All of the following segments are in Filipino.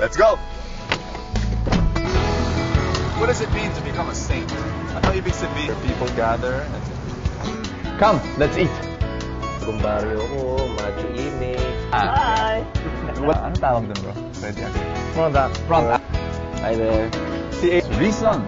Let's go! What does it mean to become a saint? Ano ibig sabihin? People gather. Come, let's eat. Kumbaryo ko, macho imig. Hi! Ano tawag dun, bro? Ready again. Front. Hi there. Si Reason.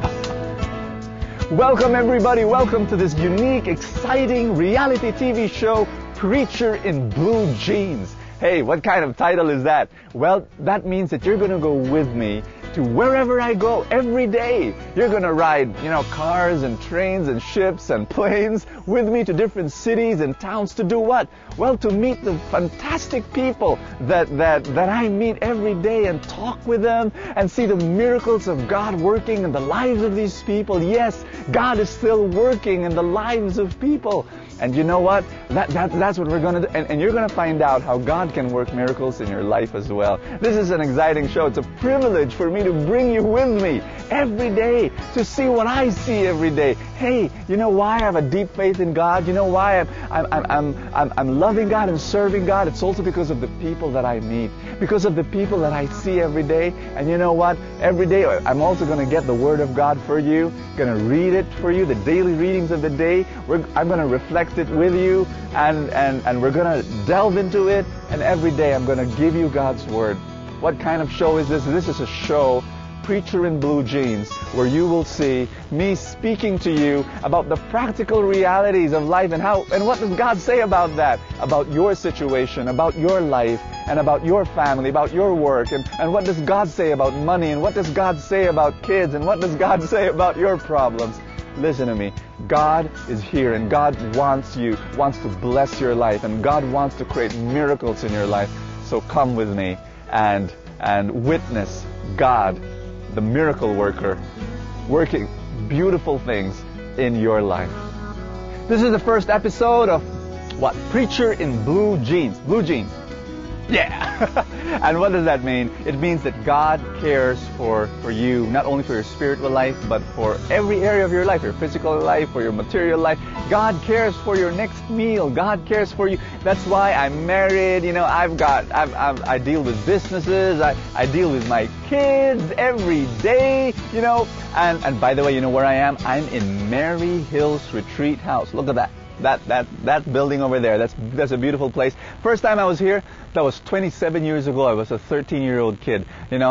Welcome everybody, welcome to this unique, exciting reality TV show, Preacher in Blue Jeans. Hey, what kind of title is that? Well, that means that you're gonna go with me to wherever I go every day. You're gonna ride, cars and trains and ships and planes with me to different cities and towns to do what? Well, to meet the fantastic people that I meet every day and talk with them and see the miracles of God working in the lives of these people. Yes, God is still working in the lives of people. And you know what? That's what we're going to do. And you're going to find out how God can work miracles in your life as well. This is an exciting show. It's a privilege for me to bring you with me every day to see what I see every day. Hey, you know why I have a deep faith in God? You know why I'm loving God and serving God? It's also because of the people that I meet, because of the people that I see every day. And you know what? Every day I'm also going to get the Word of God for you, going to read it for you, the daily readings of the day. I'm going to reflect it with you, and we're going to delve into it, and every day I'm going to give you God's Word. What kind of show is this? This is a show, Preacher in Blue Jeans, where you will see me speaking to you about the practical realities of life and what does God say about that, about your situation, about your life, and about your family, about your work, and what does God say about money, and what does God say about kids, and what does God say about your problems. Listen to me. God is here, and God wants to bless your life, and God wants to create miracles in your life. So come with me and witness God, the miracle worker, working beautiful things in your life. This is the first episode of what? Preacher in Blue Jeans. Blue jeans. Yeah! And what does that mean? It means that God cares for you, not only for your spiritual life, but for every area of your life, your physical life, for your material life. God cares for your next meal. God cares for you. That's why I'm married. I deal with businesses. I deal with my kids every day, And by the way, you know where I am? I'm in Mary Hills Retreat House. Look at that. That building over there, that's a beautiful place. First time I was here, that was 27 years ago. I was a 13-year-old kid, and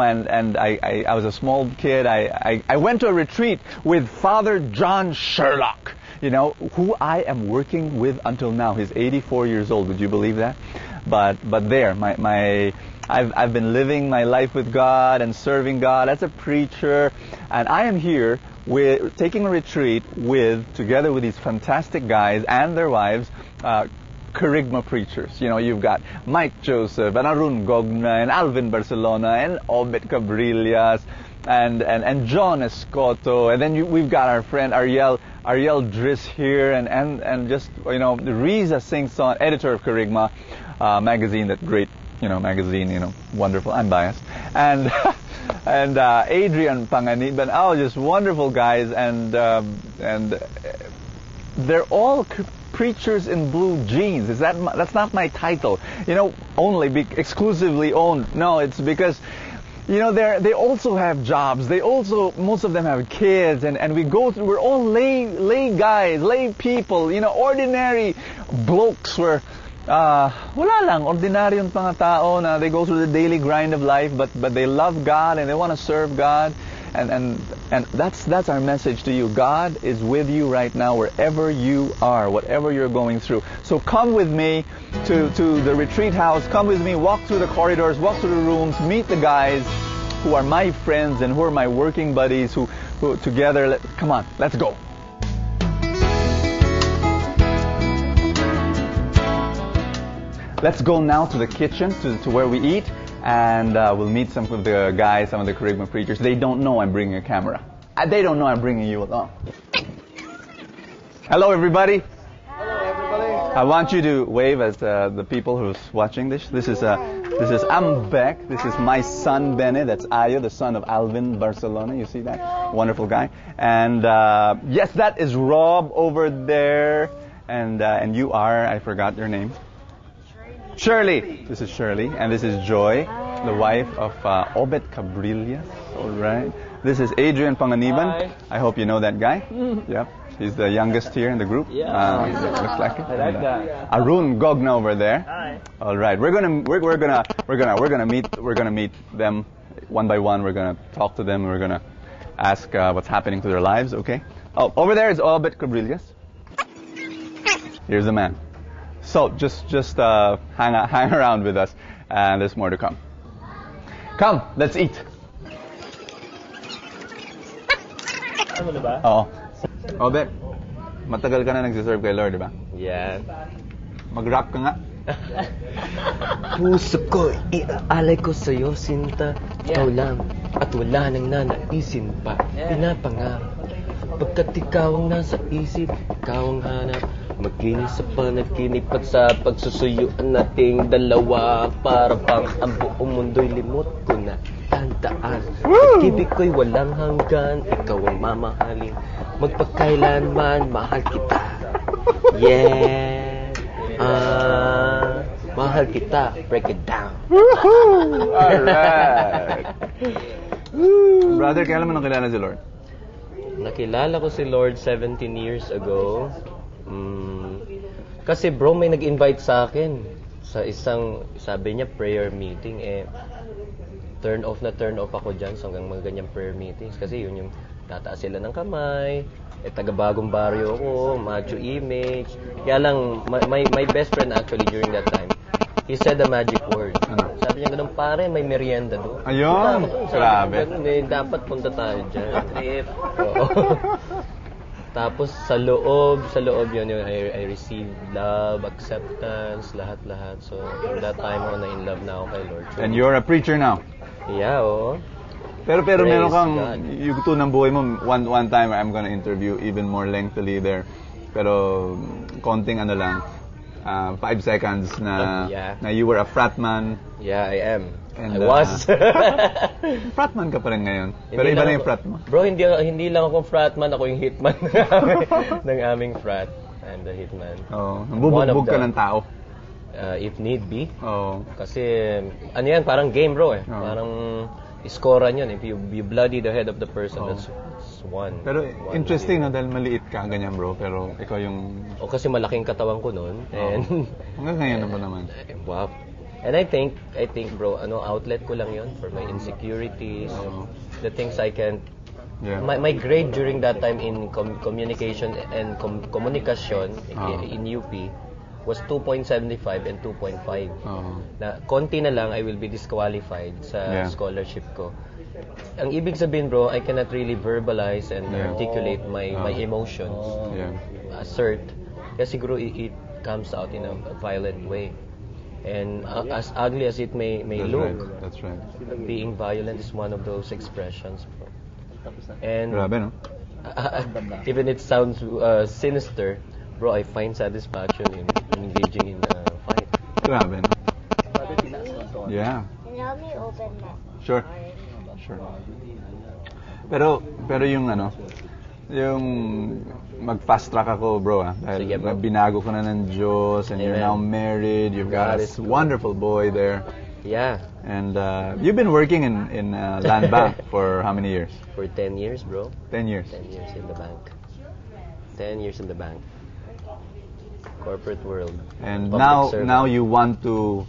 I was a small kid. I went to a retreat with Father John Sherlock, who I am working with until now. He's 84 years old. Would you believe that? But there, I've been living my life with God and serving God as a preacher, and I am here taking a retreat together with these fantastic guys and their wives, Kerygma preachers. You've got Mike Joseph and Arun Gogna and Alvin Barcelona and Obet Cabrillas and John Escoto, and then we've got our friend Ariel Driss here, and just Riza Singson, editor of Kerygma magazine, that great magazine, wonderful. I'm biased. And Adrian Panganiban, just wonderful guys, and they're all preachers in blue jeans. That's not my title, exclusively owned. No, it's because they also have jobs. Most of them have kids, and we're all lay guys, lay people, ordinary blokes. Wala lang, ordinaryong mga tao na they go through the daily grind of life, but they love God and they want to serve God, and that's our message to you. God is with you right now wherever you are, whatever you're going through. So come with me to the retreat house. Come with me, walk through the corridors, walk through the rooms, meet the guys who are my friends and who are my working buddies, who together, come on, let's go. Let's go now to the kitchen, to where we eat, and we'll meet some of the guys, some of the Kerygma preachers. They don't know I'm bringing a camera. They don't know I'm bringing you along. Hello, everybody. Hello, everybody. I want you to wave as the people who's watching this. This is Ambek. This is my son, Bene. That's Ayo, the son of Alvin Barcelona. You see that? Wonderful guy. And yes, that is Rob over there. And you are, I forgot your name. Shirley. This is Shirley, and this is Joy. Hi. the wife of Obet Cabrillas. All right. This is Adrian Panganiban. Hi. I hope you know that guy. Yep. He's the youngest here in the group. Yeah. Looks like it. I like And, that. Arun Gogna over there. Hi. All right. We're gonna meet them one by one. We're gonna talk to them. We're gonna ask what's happening to their lives. Okay. Oh, over there is Obet Cabrillas. Here's the man. So just hang around with us, and there's more to come. Come, let's eat. Ano na ba? Oo. Obet, matagal ka na nagsiserve kay Lord, di ba? Yan. Mag-rap ka nga. Puso ko, iaalay ko sa'yo, Sinta. Ikaw lang, at wala nang nanaisin pa. Pinapangarap. Pagkat ikaw ang nasa isip, ikaw ang hanap. Maglinis sa panaginip at sa pagsusuyuan nating dalawa. Para pang ang buong mundo'y limot ko na tandaan. Pag-ibig ko'y walang hanggan, ikaw ang mamahalin. Magpagkailanman, mahal kita. Yeah. Mahal kita. Break it down. Alright. Brother, kailan mo nakilala si Lord? Nakilala ko si Lord 17 years ago. Kasi bro, may nag-invite sa akin sa isang, sabi niya, prayer meeting. Turn off ako dyan sa hanggang mga ganyang prayer meetings. Kasi yun yung tataas sila ng kamay. Taga-bagong baryo ako, macho image. Kaya lang, my best friend actually during that time, he said the magic word. Sabi niya ganun, pare, may merienda doon. Ayun, grabe. Dapat punta tayo dyan. Trip. Oo. Tapos sa loob yun, I received love, acceptance, lahat-lahat. So, from that time on, in love na ako kay Lord. So, And you're a preacher now. yeah, oo. Pero Praise meron kang, God. yung ito ng buhay mo, one time I'm gonna interview even more lengthily there. Pero, konting ano lang, 5 seconds na, Yeah. na you were a frat man. Yeah, I am. And, I was. Frat man ka pa rin ngayon. Pero Hindi iba lang na yung ako- frat mo. Bro, hindi lang ako fratman, ako yung hitman ng aming frat. I'm the hitman. Oh, One of nambubugbog ka the- ng tao. If need be. Oh. Kasi, ano yan, parang game bro eh. Oo. Parang, iskoran yun. If you bloody the head of the person, Oo. that's one. Pero one interesting game. no, dahil maliit ka, ganyan bro. Pero ikaw yung... O kasi malaking katawan ko noon. And, Hanggang ngayon naman. wow. And I think bro, outlet ko lang yun for my insecurities, Oo. the things I can. Yeah. My grade during that time in communication and communication Oo. in UP was 2.75 and 2.5. Oo. Na konti na lang I will be disqualified sa Yeah. scholarship ko. Ang ibig sabihin bro, I cannot really verbalize and Yeah. articulate my emotions. Yeah. Assert. Kasi siguro it comes out in a violent way. And as ugly as it may That's look, right. That's right. being violent is one of those expressions, bro. And Grabe, no? even it sounds sinister, bro, I find satisfaction in engaging in a fight. Grabe, no? Yeah. Can you help me open that? Sure. Pero yung yung mag-fast track ako, bro, dahil Sige, bro. binago ko na ng Diyos, and you're Amen. now married, you've got God a is good. wonderful boy there, Yeah, and you've been working in Land Bank for how many years? for 10 years, bro. 10 years. 10 years in the bank. 10 years in the bank. Corporate world. And Public now servant. you want to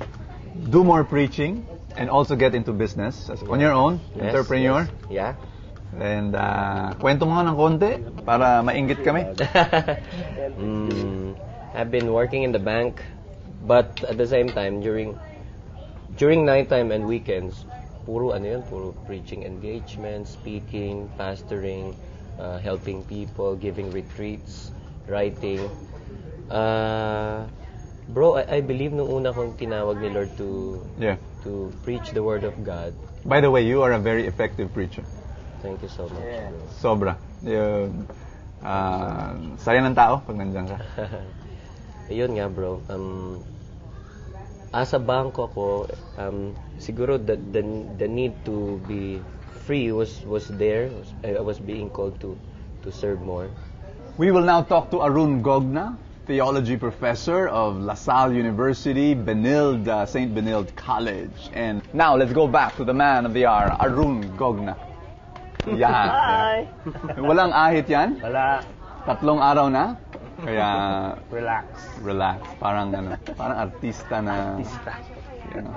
do more preaching and also get into business on your own, Yes, entrepreneur. yes. Yeah. And kwento mo nga ng konti para mainggit kami. I've been working in the bank, but at the same time, during nighttime and weekends, puro preaching engagements, speaking, pastoring, helping people, giving retreats, writing. Bro, I believe nung una kong tinawag ni Lord Yeah. to preach the word of God. By the way, you are a very effective preacher. Thank you so much, bro. Sobra. Saya ng tao pag nandiyan ka. Ayun nga bro, as a bangko ko, siguro the need to be free was there. I was being called to serve more. We will now talk to Arun Gogna. theology professor of LaSalle University, St. Benilde College. And now, let's go back to the man of the hour, Arun Gogna. Yan. Hi! Walang ahit yan? Wala. 3 araw na? Kaya, Relax. parang artista na... Yan.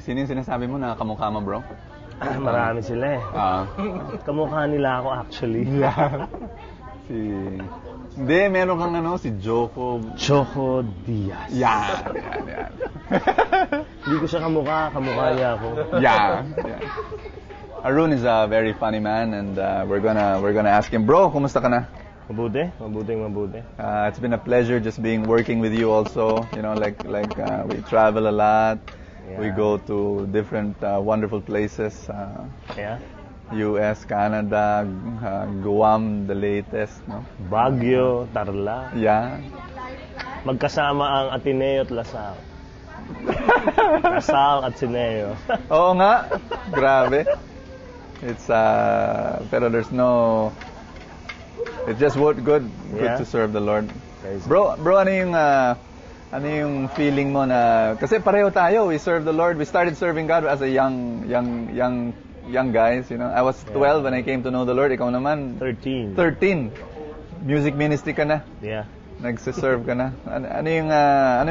Sino yung sinasabi mo na kamukha mo, bro? Marami sila eh. Kamukha nila ako actually. Hindi, meron kang si Joko Diaz. Yan. Hindi ko siya kamukha niya ako. Yeah. Arun is a very funny man, and we're gonna ask him, bro, kumusta ka na? Mabuti. It's been a pleasure just working with you also. You know, like we travel a lot. Yeah. We go to different wonderful places. Yeah. US, Canada, Guam, the latest, no? Baguio, Tarlac. Yeah. Magkasama ang Ateneo at LaSalle. LaSalle at Ateneo. Oo nga. Grabe. It's pero there's no. It's just good to serve the Lord. Bro, ano yung feeling mo na kasi pareho tayo, we serve the Lord. We started serving God as a young guys, you know. I was 12 when I came to know the Lord. Ikaw naman 13. Music ministry ka na. Yeah. Nagse-serve ka na. Ano yung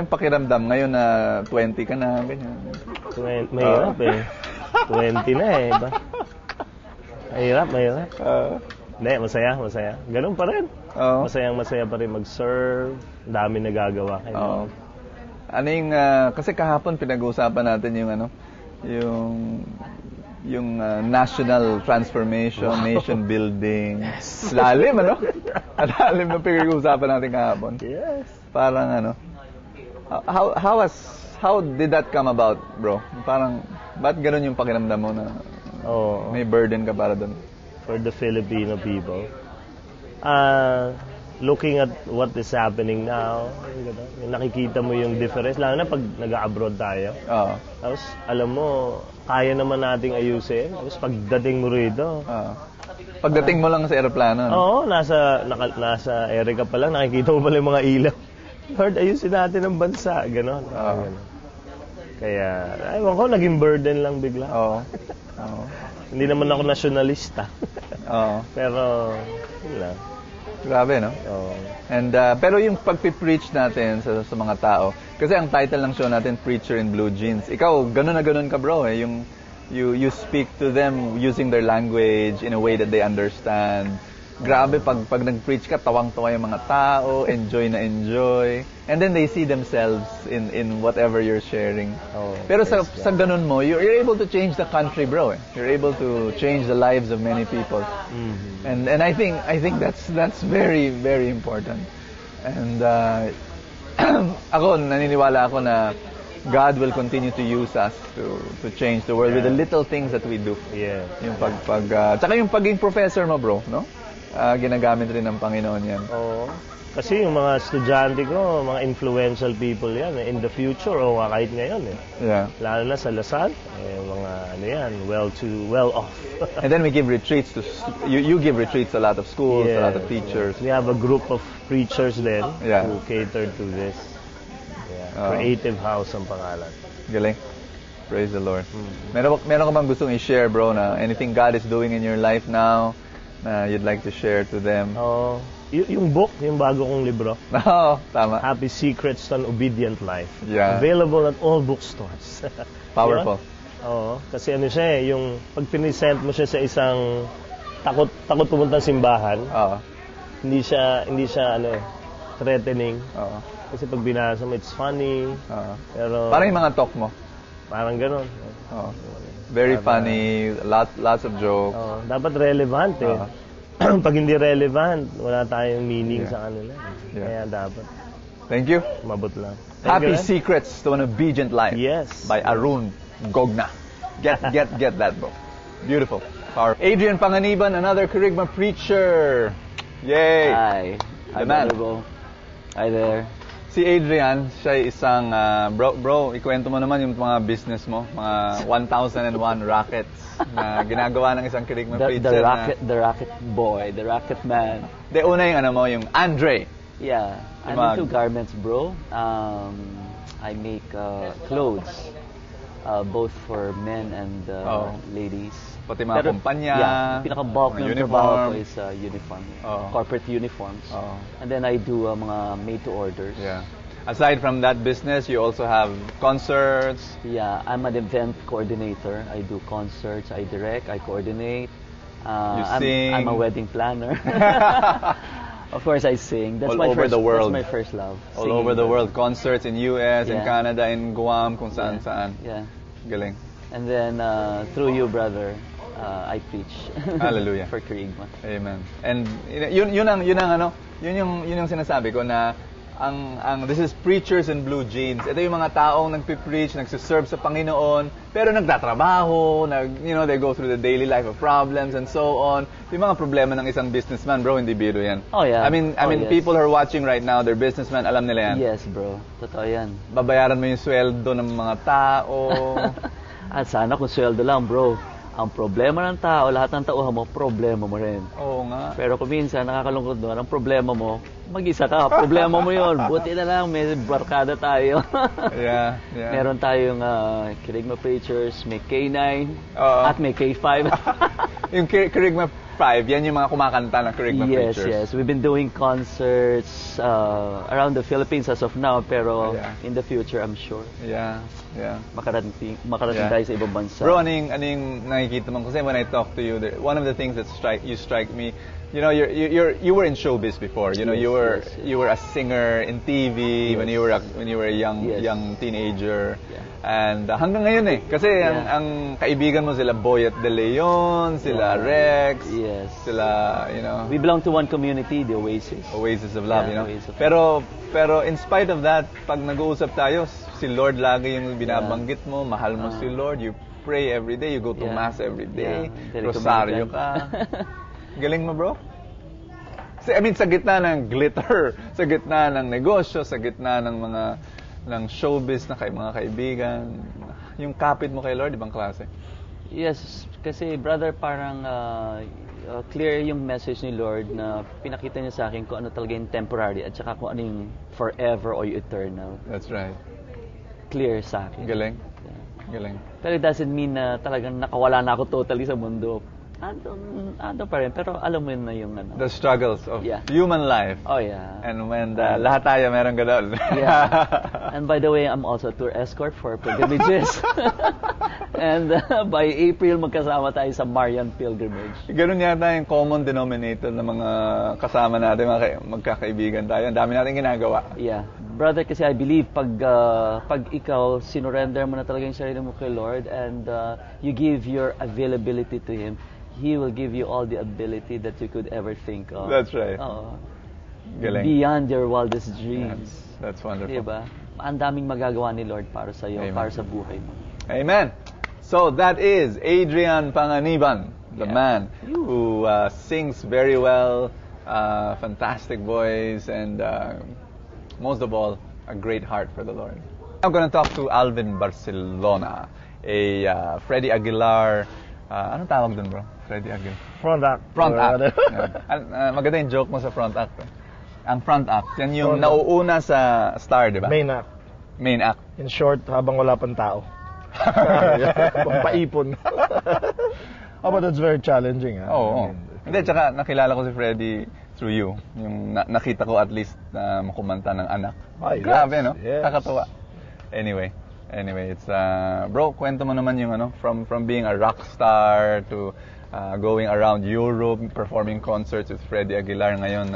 pakiramdam ngayon na 20 ka na, ganyan? Mahirap eh. 20 na eh. Mahirap. Hindi, masaya. Ganun pa rin. Masaya pa rin mag-serve. Dami nagagawa. Ano yung, kasi kahapon pinag-uusapan natin yung national transformation, nation building. Yes. Lalim, Lalim na pinag-uusapan natin kahapon. Yes. Parang how did that come about, bro? Parang, ba't ganun yung pakiramdam mo na may burden ka para doon? For the Filipino people. Looking at what is happening now, nakikita mo yung difference, lalo na pag nag-abroad tayo. Tapos, alam mo, kaya naman nating ayusin. Tapos, pagdating mo rito. Pagdating mo lang sa aeroplano. Oo, nasa ere ka pa lang, nakikita mo pala yung mga ilaw. Lord, ayusin natin ang bansa. Ganon. Kaya, ewan ko, naging burden lang bigla. Hindi naman ako nasyonalista. Pero, yun lang. Grabe, no? And, pero yung pag-preach natin sa mga tao, kasi ang title ng show natin, Preacher in Blue Jeans. Ikaw, ganun na ganun ka, bro, eh. You speak to them using their language in a way that they understand. Grabe, pag nag-preach ka, tawang-tawa yung mga tao, enjoy. And then they see themselves in whatever you're sharing. Pero sa ganun mo, you're able to change the country, bro. Eh. You're able to change the lives of many people. And I think that's very, very important. And naniniwala ako na God will continue to use us to change the world with the little things that we do. Yeah. Yung tsaka yung pagiging professor mo, bro, no? Ginagamit rin ng Panginoon yan. Kasi yung mga estudyante ko, mga influential people yan in the future o kahit ngayon eh. Yeah. Lalo na sa LaSalle, mga well off. And then we give retreats you give retreats a lot of schools, a lot of teachers. We have a group of preachers then who cater to this. Creative House ang pangalan. Galing. Praise the Lord. Meron ka bang gustong i-share, bro, na anything God is doing in your life now na you'd like to share to them? Yung book, yung bago kong libro. Tama. Happy Secrets to an Obedient Life. Yeah. Available at all bookstores. Powerful. Kasi yung pag pinisent mo siya sa isang takot pumuntang simbahan, hindi siya threatening. Kasi pag binasa mo, it's funny. Pero parang yung mga talk mo. Parang ganun. Very funny, lots of jokes. Dapat relevant eh. Pag hindi relevant, wala tayong meaning sa kanila. Kaya dapat. Thank you. Mabot lang. Happy Secrets to an Obedient Life. Yes. By Arun Gogna. Get that book. Beautiful. Adrian Panganiban, another Kerygma preacher. Yay. Hi. The man. Hi there. Si Adrian, siya ay isang, bro, ikwento mo naman yung mga business mo, mga 1001 rackets na ginagawa ng isang Kerygma preacher. The racket boy, the racket man. Una yung yung Andre. Yeah, I'm into garments, bro. I make clothes, both for men and ladies. Pati mga kumpanya, yeah, pinaka-bulk ng trabaho ko is uniform, corporate uniforms. And then I do mga made-to-orders. Yeah. Aside from that business, you also have concerts. Yeah, I'm an event coordinator. I do concerts, I direct, I coordinate. You sing. I'm a wedding planner. Of course, I sing. That's all my over first, the world. That's my first love. All over the world. Concerts in US, in Canada, in Guam, kung saan-saan. Yeah. Galing. And then, through you, brother, I preach. Hallelujah. For Kerygma. Amen. And yun yung sinasabi ko na this is preachers in blue jeans. Ito yung mga taong nagpipreach, nagsiserve sa Panginoon, pero nagtatrabaho, they go through the daily life of problems and so on. Yung mga problema ng isang businessman, bro, hindi biro yan. Oh, yeah. I mean, yes. people who are watching right now, they're businessmen, alam nila yan. Yes, bro. Totoo yan. Babayaran mo yung sweldo ng mga tao. At sana kung sweldo lang, bro. Ang problema ng tao, lahat ng tauhan mo, problema mo rin. Oo nga. Pero kung minsan, nakakalungkot doon, ang problema mo, mag-isa ka, problema mo yun. Buti na lang, may barkada tayo. Yeah. Meron tayong Kerygma Preachers, may K9, at may K5. Yung Kerygma 5, yan yung mga kumakanta ng Kerygma Preachers. Yes. We've been doing concerts around the Philippines as of now, pero in the future, I'm sure. Yeah. Makarating tayo sa ibang bansa. Bro, ano yung nakikita mo? Kasi when I talk to you, one of the things that strike me, you were in showbiz before. You were a singer in TV when you were a young teenager. Yeah. And hanggang ngayon kasi ang kaibigan mo sila Boyet De Leon, sila Rex, sila, We belong to one community, the Oasis. Oasis of Love, Oasis of Pero in spite of that, pag nag-uusap tayo, si Lord lagi yung binabanggit mo, mahal mo si Lord, you pray every day, you go to mass every day, rosaryo ka. Galing mo, bro? I mean, sa gitna ng glitter, sa gitna ng negosyo, sa gitna ng ng showbiz na mga kaibigan, yung kapit mo kay Lord, ibang klase. Yes, kasi brother, parang clear yung message ni Lord na pinakita niya sa akin kung ano talaga yung temporary at saka kung ano yung forever or yung eternal. That's right. Clear sa akin. Galing. Yeah. Galing. Pero it doesn't mean na talagang nakawala na ako totally sa mundo. Ando pa rin, pero alam mo yun na yung the struggles of human life. Oh, yeah. And when lahat tayo meron ganun. Yeah. And by the way, I'm also a tour escort for pilgrimages. And by April, magkasama tayo sa Marian Pilgrimage. Ganun yata yung common denominator ng mga kasama natin, mga magkakaibigan tayo. Ang dami natin ginagawa. Yeah. Brother, kasi I believe pag ikaw sinurrender mo na talaga yung sarili mo kay Lord and you give your availability to Him, He will give you all the ability that you could ever think of. That's right. Galing. Beyond your wildest dreams. That's wonderful. Diba? Ang daming magagawa ni Lord para sa iyo, para sa buhay mo. Amen. So that is Adrian Panganiban, the man who sings very well, fantastic voice, and most of all, a great heart for the Lord. I'm going to talk to Alvin Barcelona, a Freddie Aguilar. Anong tawag dun, bro? Freddie Aguilar. Front act. Maganda yung joke mo sa front act. Ang front act, yan yung nauuna sa star, di ba? Main act. Main act. In short, habang wala pang tao. Pampaipon. But that's very challenging. Oo. Hindi, tsaka nakilala ko si Freddie through you. Yung nakita ko at least na makumanta ng anak. Grabe, no? Yes. Kakatuwa. Anyway, it's bro, kwento mo naman yung from being a rock star to going around Europe performing concerts with Freddie Aguilar. Ngayon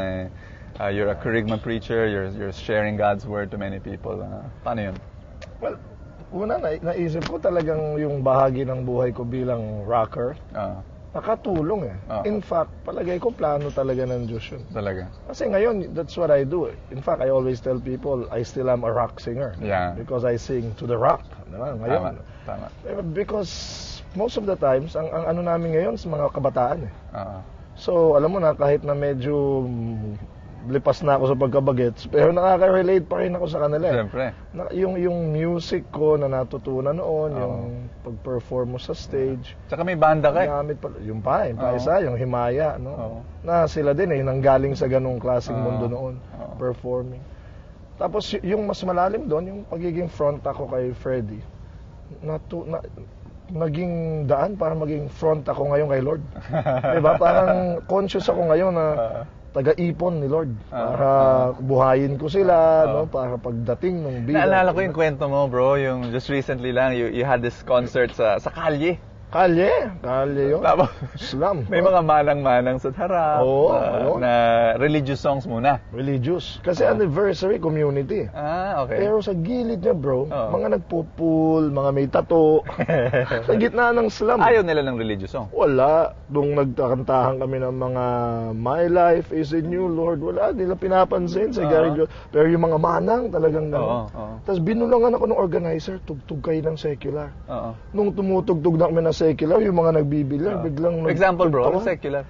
you're a Kerygma preacher, you're sharing God's word to many people. Paano yun? Well, una naisip ko talagang yung bahagi ng buhay ko bilang rocker. Nakatulong In fact, palagay ko plano talaga ng Diyos yun. Talaga. Kasi ngayon, that's what I do. In fact, I always tell people, I still am a rock singer. Yeah. Because I sing to the rock. Ngayon. Tama. Because most of the times, ang namin ngayon sa mga kabataan So, alam mo na, kahit na medyo lipas na ako sa pagkabagets, pero nakaka-relate pa rin ako sa kanila. Siyempre. Yung music ko na natutunan noon, yung pag-perform mo sa stage. Tsaka may banda ka. Gamit pa, yung isa, yung Himaya, no? Na sila din nanggaling sa ganung klaseng mundo noon, performing. Tapos yung mas malalim doon, yung pagiging front ako kay Freddie. Naging daan para maging front ako ngayon kay Lord. Diba? Parang conscious ako ngayon na taga-ipon ni Lord para buhayin ko sila, no? Para pagdating ng bilang. Naalala ko yung kwento mo, bro, yung just recently lang, you had this concert sa Kalye. Kalye yun. Tapos, Slam. may mga manang-manang sa harap na religious songs muna. Religious. Kasi anniversary community. Okay. Pero sa gilid niya, bro, mga nagpo-pool, mga may tato. Sa gitna ng slam. Ayaw nila ng religious song? Wala. Nung nagtakantahan kami ng mga My Life is in You, Lord, wala. Nila pinapansin sa Gary Jones. Pero yung mga manang talagang gano'n. Tapos binulangan ako ng organizer, tugtog kayo ng secular. Nung tumutugtog na kami na secular, yung mga nagbibilang, biglang... Example, bro, ano secular?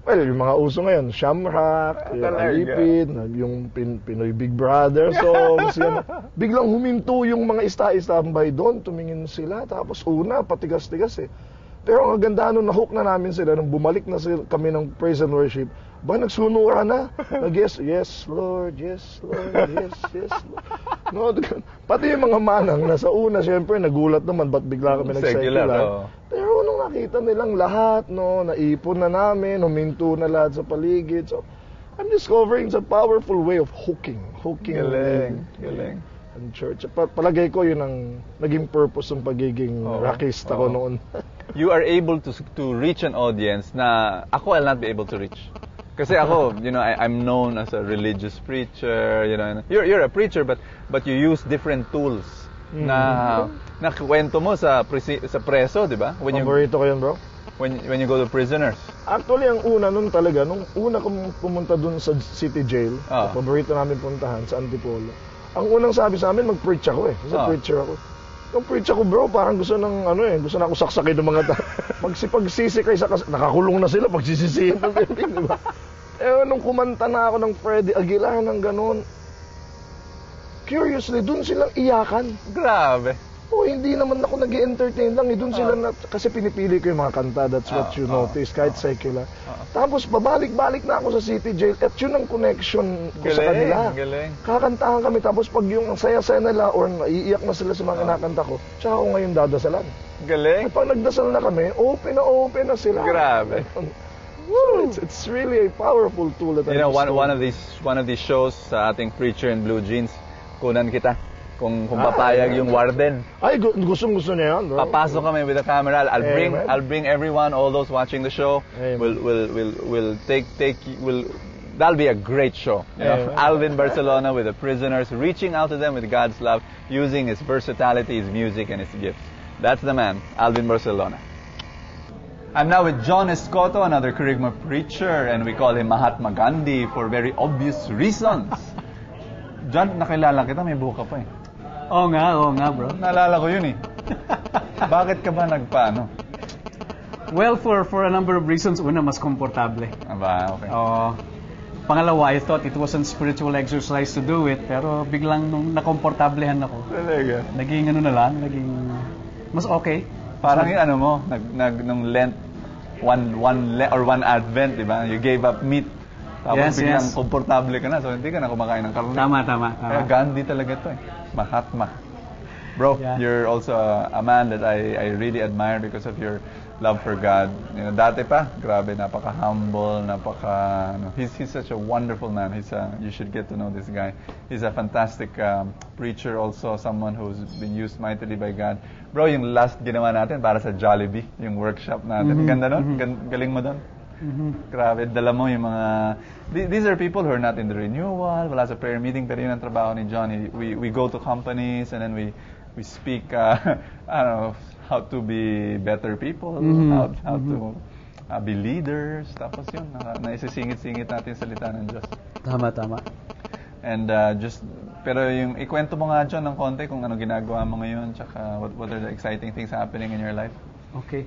Well, yung mga uso ngayon, Shamrock, yung Alipid, yung Pinoy Big Brother songs, yan. Biglang huminto yung mga ista-istambay doon, tumingin sila, tapos patigas-tigas eh. Pero ang ganda nun, na-hook na namin sila, nung bumalik na kami ng praise and worship, nagsunura na. Yes, Lord, yes, Lord, yes, Lord. No, pati yung mga manang, nasa una, siyempre, nagulat naman, ba't bigla kami nag-secular. Pero nung nakita nilang lahat, naipon na namin, huminto na lahat sa paligid. So, I'm discovering it's a powerful way of hooking. Galing. Ang church. Palagay ko yun ang naging purpose ng pagiging rockista ko noon. You are able to reach an audience na ako I'll not be able to reach. Kasi ako, I'm known as a religious preacher, you're a preacher but you use different tools na kwento mo sa preso, di ba? Paborito ko yun, bro. When you go to prisoners. Actually, ang una nun talaga, nung una kong pumunta dun sa city jail, paborito namin puntahan sa Antipolo. Ang unang sabi sa amin, mag-preach ako kasi preacher ako. Nung preach ako, bro, parang gusto gusto na ako saksakin ng mga magsipagsisi kayo nakakulong na sila, pagsisisihin na sila, di ba? Nung kumanta na ako ng Freddie Aguilar ng ganon, curiously, dun silang iyakan. Grabe. Hindi naman ako nag-entertain lang. Dun sila kasi pinipili ko yung mga kanta, that's what you notice, kahit secular. Tapos, babalik-balik na ako sa city jail, at yun ang connection ko sa kanila. Kakantahan kami, tapos pag yung saya-saya nila, or naiiyak na sila sa mga kinakanta ko, tsaka ako ngayon dadasalan. Galing. At pag nagdasal na kami, open na sila. Grabe. So it's really a powerful tool that one of these shows sa ating Preacher in Blue Jeans, kunan kita. Kung papayag yung warden. Ay, gusto niya yan, bro. Papasok kami with the camera. I'll bring everyone, all those watching the show. That'll be a great show. Alvin Barcelona with the prisoners, reaching out to them with God's love, using his versatility, his music, and his gifts. That's the man, Alvin Barcelona. I'm now with John Escoto, another Kerygma preacher, and we call him Mahatma Gandhi for very obvious reasons. John, nakilala kita, may buka pa eh. Oo nga, bro. Naalala ko yun eh. Bakit ka ba nagpaano? Well, for a number of reasons. Una, mas komportable. Okay. Pangalawa, I thought it wasn't spiritual exercise to do it, pero biglang nung nakomportablehan ako. Talaga? Naging mas okay. Parang yung nung Lent, one Advent, di ba? You gave up meat. Tapos biglang komportable ka na, so hindi ka na kumakain ng karne. Tama. Kaya Gandhi talaga to eh. Mahatma. Bro, you're also a man that I really admire because of your love for God. Dati pa, grabe, napaka-humble, he's such a wonderful man. You should get to know this guy. He's a fantastic preacher also, someone who's been used mightily by God. Bro, yung last ginawa natin para sa Jollibee, yung workshop natin. Ganda nun? Galing mo doon? Grabe, dala mo yung mga... These are people who are not in the renewal, wala sa prayer meeting, pero yun ang trabaho ni John. We go to companies and then we speak, I don't know, how to be better people, how to be leaders, tapos yun, naisisingit-singit natin salita ng Diyos. Tama. And pero yung ikwento mo nga, John, ng konti kung ano ginagawa mo ngayon, tsaka what are the exciting things happening in your life? Okay.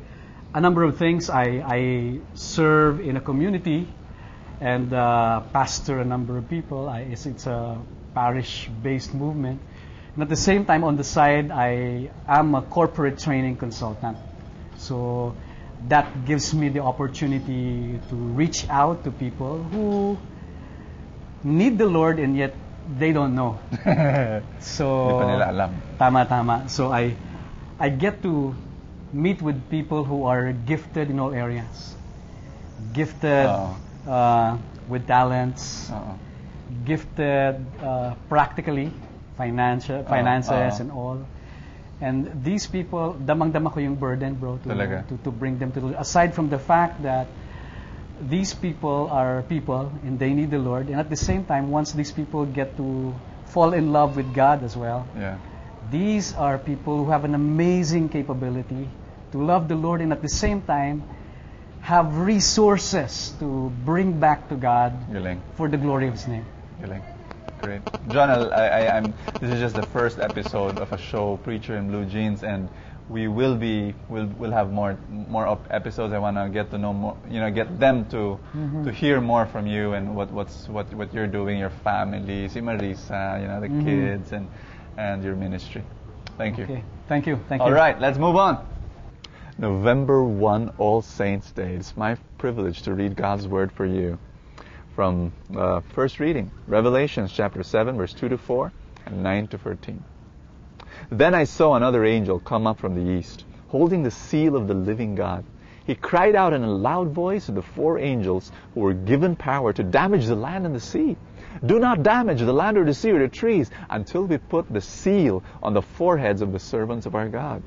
A number of things. I serve in a community and pastor a number of people. It's a parish-based movement. And at the same time, on the side, I am a corporate training consultant. So that gives me the opportunity to reach out to people who need the Lord and yet they don't know. So, Hindi pa nila alam. Tama. So I get to meet with people who are gifted in all areas. Gifted with talents. Gifted practically, finances and all. And these people, damang-dama ko yung burden, bro, to bring them to the Lord. Aside from the fact that these people are people and they need the Lord, and at the same time, once these people get to fall in love with God as well, these are people who have an amazing capability to love the Lord and at the same time have resources to bring back to God for the glory of His name. Great. John, I'm. This is just the first episode of a show, Preacher in Blue Jeans, and we'll have more episodes. I want to get to know more, get them to hear more from you and what you're doing, your family, si Marisa, the kids and your ministry. Thank you. Okay. Thank you. All right, let's move on. November 1, All Saints Day. It's my privilege to read God's Word for you. From first reading, Revelations chapter 7, verse 2 to 4, and 9 to 13. Then I saw another angel come up from the east, holding the seal of the living God. He cried out in a loud voice to the 4 angels who were given power to damage the land and the sea. Do not damage the land or the sea or the trees until we put the seal on the foreheads of the servants of our God.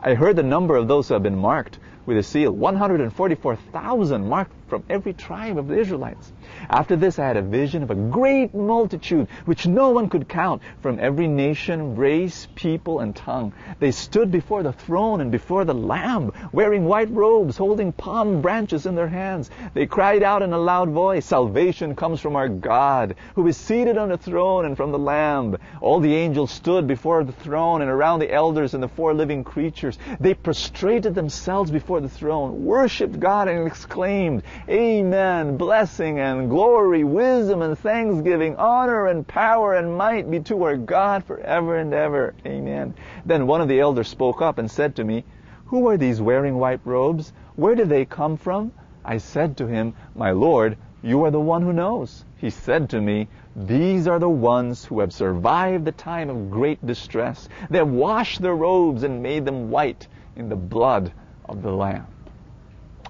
I heard the number of those who have been marked with a seal, 144,000 marked from every tribe of the Israelites. After this I had a vision of a great multitude which no one could count, from every nation, race, people, and tongue. They stood before the throne and before the Lamb, wearing white robes, holding palm branches in their hands. They cried out in a loud voice, "Salvation comes from our God, who is seated on the throne, and from the Lamb." All the angels stood before the throne and around the elders and the 4 living creatures. They prostrated themselves before the throne, worshipped God, and exclaimed, "Amen, blessing and glory, wisdom and thanksgiving, honor and power and might be to our God forever and ever. Amen." Then one of the elders spoke up and said to me, "Who are these wearing white robes? Where did they come from?" I said to him, "My Lord, you are the one who knows." He said to me, "These are the ones who have survived the time of great distress. They have washed their robes and made them white in the blood of the Lamb."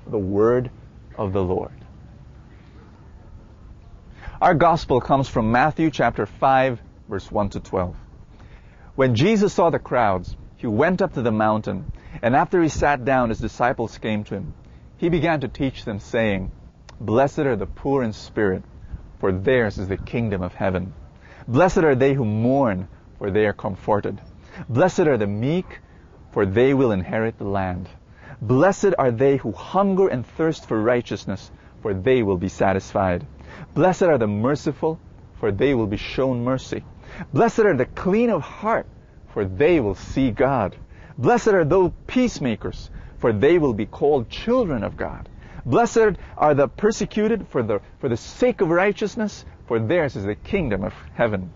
The word of the Lord. Our gospel comes from Matthew chapter 5, verse 1 to 12. When Jesus saw the crowds, he went up to the mountain, and after he sat down, his disciples came to him. He began to teach them, saying, "Blessed are the poor in spirit, for theirs is the kingdom of heaven. Blessed are they who mourn, for they are comforted. Blessed are the meek, for they will inherit the land. Blessed are they who hunger and thirst for righteousness, for they will be satisfied. Blessed are the merciful, for they will be shown mercy. Blessed are the clean of heart, for they will see God. Blessed are those peacemakers, for they will be called children of God. Blessed are the persecuted for the sake of righteousness, for theirs is the kingdom of heaven.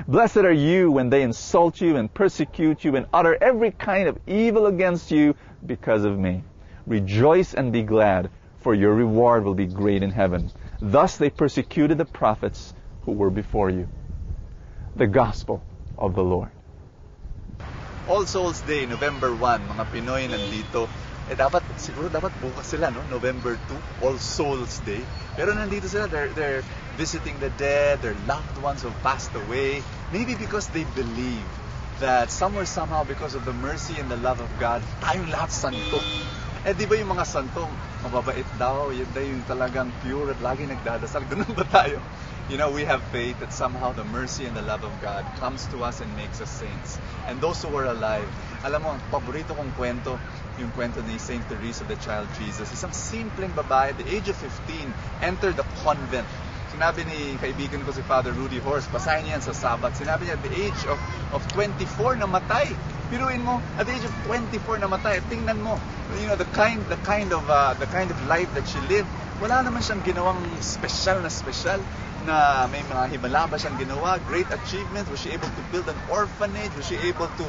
Blessed are you when they insult you and persecute you and utter every kind of evil against you because of me. Rejoice and be glad, for your reward will be great in heaven. Thus they persecuted the prophets who were before you." The Gospel of the Lord. All Souls Day, November 1, mga Pinoy nandito. Siguro dapat bukas sila, no? November 2, All Souls Day. Pero nandito sila, they're visiting the dead, their loved ones who passed away. Maybe because they believe that somewhere, somehow, because of the mercy and the love of God, tayong lahat santo. Eh, di ba yung mga santo, mababait daw, yun daw yung talagang pure at lagi nagdadasal. Ganun ba tayo? We have faith that somehow the mercy and the love of God comes to us and makes us saints. And those who are alive, alam mo, ang paborito kong kwento, yung kwento ni Saint Teresa of the Child Jesus. Isang simpleng babae, at the age of 15, entered the convent. Sinabi ni kaibigan ko si Father Rudy Horst, basahin niya yan sa Sabat. Sinabi niya, at the age of 24, namatay. Piruin mo, at the age of 24, namatay. Tingnan mo, the kind of life that she lived. wala naman siyang ginawang special na may mga himala ba siyang ginawa, great achievements. Was she able to build an orphanage? Was she able to,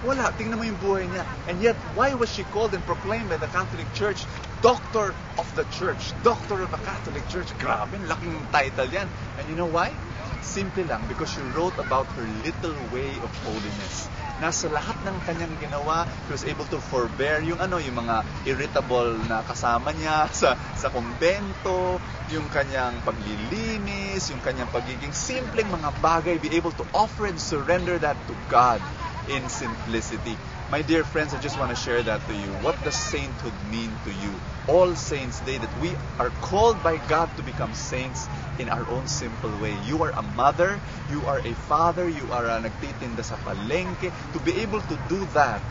wala. Tingnan mo yung buhay niya. And yet, why was she called and proclaimed by the Catholic Church Doctor of the Church? Doctor of the Catholic Church. Grabe, laking title yan. And you know why? Simple lang, because she wrote about her little way of holiness. Nasa lahat ng kanyang ginawa, she was able to forbear yung mga irritable na kasama niya sa kumbento, yung kanyang paglilinis, yung kanyang pagiging simpleng mga bagay, be able to offer and surrender that to God in simplicity. My dear friends, I just want to share that to you. What does sainthood mean to you? All Saints Day, that we are called by God to become saints in our own simple way. You are a mother, you are a father, you are a nagtitinda sa palengke. To be able to do that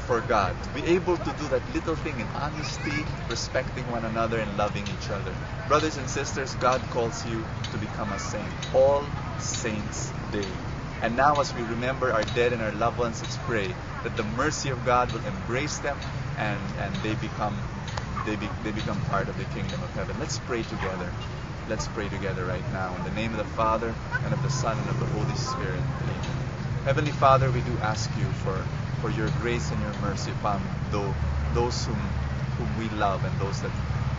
for God, to be able to do that little thing in honesty, respecting one another and loving each other. Brothers and sisters, God calls you to become a saint. All Saints Day. And now as we remember our dead and our loved ones, let's pray that the mercy of God will embrace them and they become part of the kingdom of heaven. Let's pray together. Let's pray together right now. In the name of the Father, and of the Son, and of the Holy Spirit. Amen. Heavenly Father, we do ask you for your grace and your mercy upon those whom we love and those that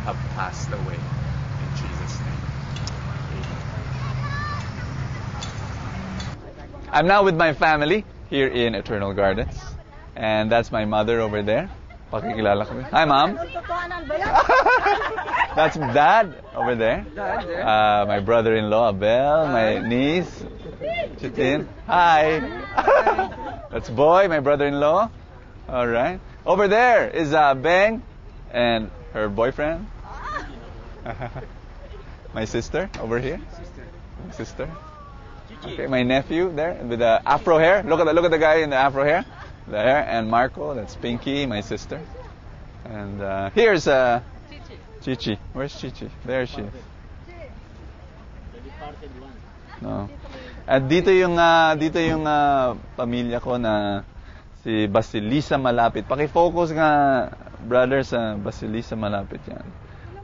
have passed away. In Jesus' name. I'm now with my family here in Eternal Gardens. And that's my mother over there. Pakikilala kami. Hi, Mom. That's Dad over there. My brother-in-law, Abel. My niece, Chitin. Hi. That's Boy, my brother-in-law. All right. Over there is Beng and her boyfriend. My sister over here. Sister. Okay, my nephew there with the afro hair. Look at the guy in the afro hair. There, and Marco, that's Pinky, my sister. And here's Chichi. Where's Chichi? There she is. No. At dito yung pamilya ko na si Basilisa Malapit. Paki-focus nga, brother, sa Basilisa Malapit yan.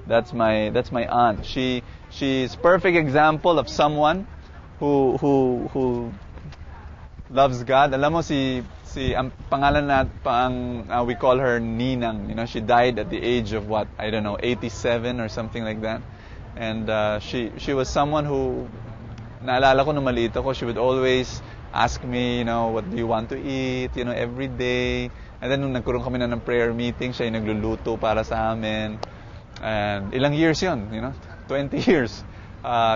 That's my aunt. She's perfect example of someone who loves God. Alam mo ang pangalan we call her Ninang. She died at the age of 87 or something like that. And she was someone who, naalala ko nung maliit ako, she would always ask me, what do you want to eat, every day. And then nung nagkaroon kami ng prayer meeting, siya yung nagluluto para sa amin. And ilang years yun, 20 years.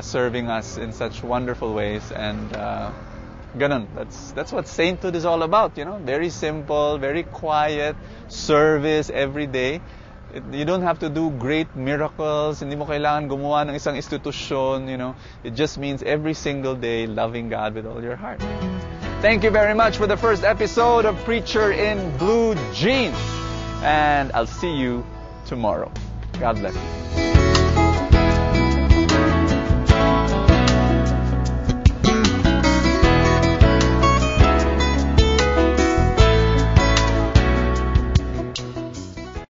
Serving us in such wonderful ways, and ganun. That's what sainthood is all about, Very simple, very quiet, service every day. You don't have to do great miracles. Hindi mo kailangan gumawa ng isang institusyon, It just means every single day loving God with all your heart. Thank you very much for the first episode of Preacher in Blue Jeans, and I'll see you tomorrow. God bless you.